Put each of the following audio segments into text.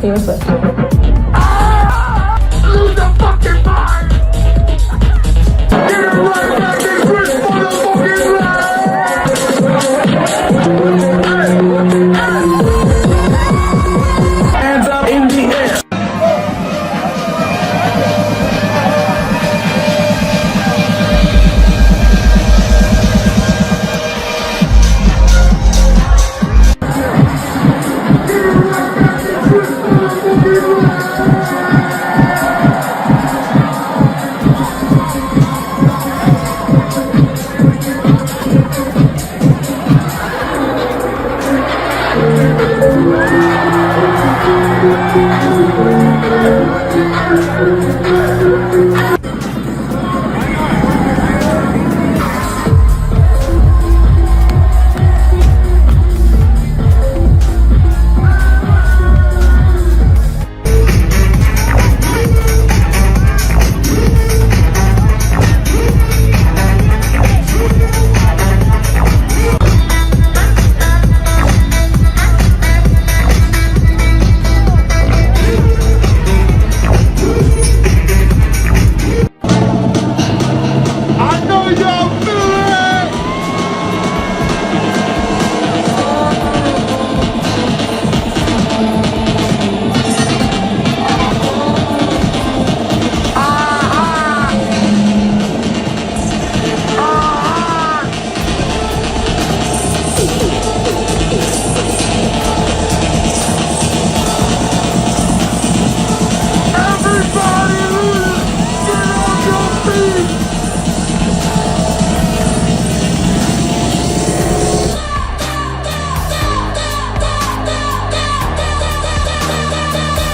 Taylor Swift. Lose the fucking mind! Get it right back in Chris motherfucking life! Hands up in the air!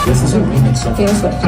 This is a remix of Taylor Swift.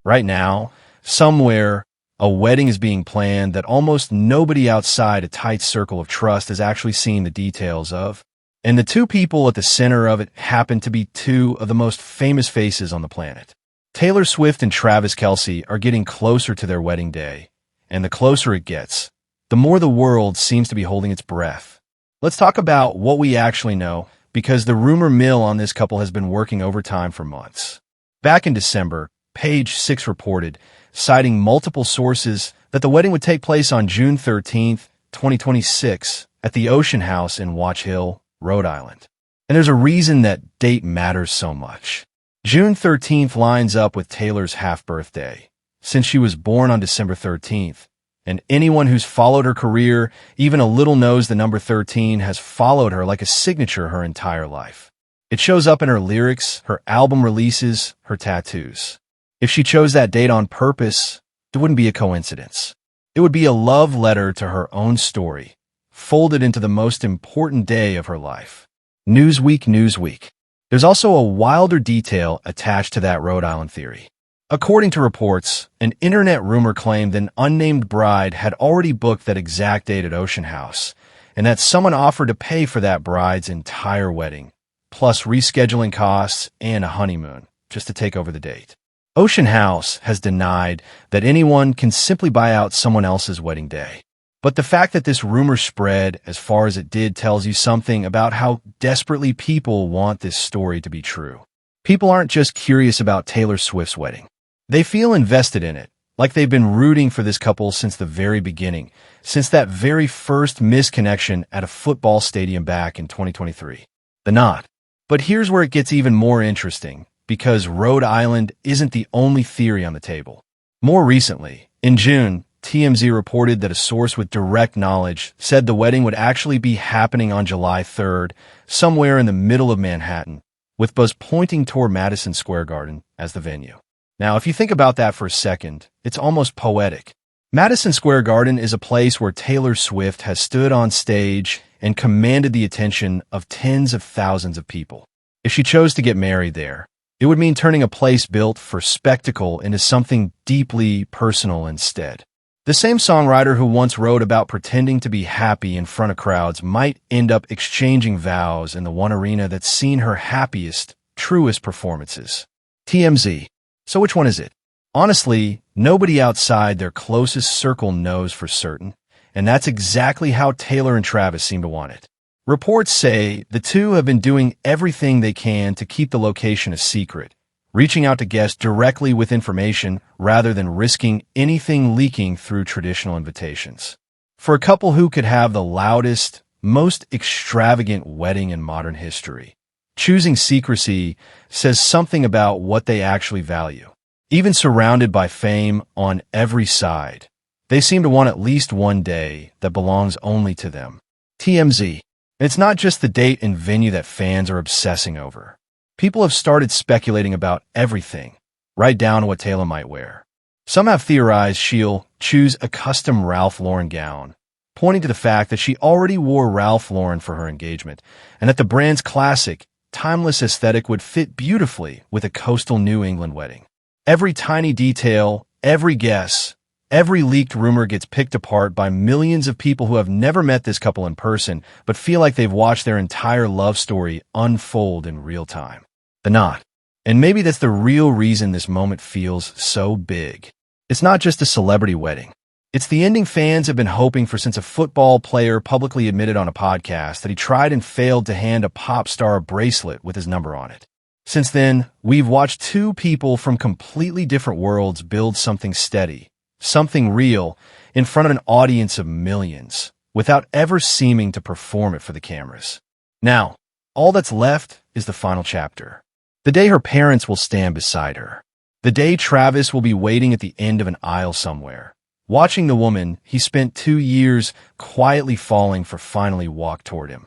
Right now, somewhere, a wedding is being planned that almost nobody outside a tight circle of trust is actually seeing the details of. And the two people at the center of it happen to be two of the most famous faces on the planet. Taylor Swift and Travis Kelce are getting closer to their wedding day. And the closer it gets, the more the world seems to be holding its breath. Let's talk about what we actually know, because the rumor mill on this couple has been working overtime for months. Back in December, Page 6 reported, citing multiple sources, that the wedding would take place on June 13th, 2026, at the Ocean House in Watch Hill, Rhode Island. And there's a reason that date matters so much. June 13th lines up with Taylor's half-birthday, since she was born on December 13th. And anyone who's followed her career, even a little, knows the number 13 has followed her like a signature her entire life. It shows up in her lyrics, her album releases, her tattoos. If she chose that date on purpose, it wouldn't be a coincidence. It would be a love letter to her own story, folded into the most important day of her life. Newsweek. There's also a wilder detail attached to that Rhode Island theory. According to reports, an internet rumor claimed an unnamed bride had already booked that exact date at Ocean House, and that someone offered to pay for that bride's entire wedding, plus rescheduling costs and a honeymoon, just to take over the date. Ocean House has denied that anyone can simply buy out someone else's wedding day. But the fact that this rumor spread as far as it did tells you something about how desperately people want this story to be true. People aren't just curious about Taylor Swift's wedding. They feel invested in it, like they've been rooting for this couple since the very beginning, since that very first misconnection at a football stadium back in 2023. The knot. But here's where it gets even more interesting, because Rhode Island isn't the only theory on the table. More recently, in June, TMZ reported that a source with direct knowledge said the wedding would actually be happening on July 3rd, somewhere in the middle of Manhattan, with buzz pointing toward Madison Square Garden as the venue. Now, if you think about that for a second, it's almost poetic. Madison Square Garden is a place where Taylor Swift has stood on stage and commanded the attention of tens of thousands of people. If she chose to get married there, it would mean turning a place built for spectacle into something deeply personal instead. The same songwriter who once wrote about pretending to be happy in front of crowds might end up exchanging vows in the one arena that's seen her happiest, truest performances. TMZ. So which one is it? Honestly, nobody outside their closest circle knows for certain, and that's exactly how Taylor and Travis seem to want it. Reports say the two have been doing everything they can to keep the location a secret, reaching out to guests directly with information rather than risking anything leaking through traditional invitations. For a couple who could have the loudest, most extravagant wedding in modern history, choosing secrecy says something about what they actually value. Even surrounded by fame on every side, they seem to want at least one day that belongs only to them. TMZ. It's not just the date and venue that fans are obsessing over. People have started speculating about everything, right down to what Taylor might wear. Some have theorized she'll choose a custom Ralph Lauren gown, pointing to the fact that she already wore Ralph Lauren for her engagement, and that the brand's classic, timeless aesthetic would fit beautifully with a coastal New England wedding. Every tiny detail, every guess, every leaked rumor gets picked apart by millions of people who have never met this couple in person, but feel like they've watched their entire love story unfold in real time. The knot. And maybe that's the real reason this moment feels so big. It's not just a celebrity wedding. It's the ending fans have been hoping for since a football player publicly admitted on a podcast that he tried and failed to hand a pop star a bracelet with his number on it. Since then, we've watched two people from completely different worlds build something steady, something real, in front of an audience of millions, without ever seeming to perform it for the cameras. Now, all that's left is the final chapter. The day her parents will stand beside her. The day Travis will be waiting at the end of an aisle somewhere, watching the woman he spent 2 years quietly falling for finally walk toward him.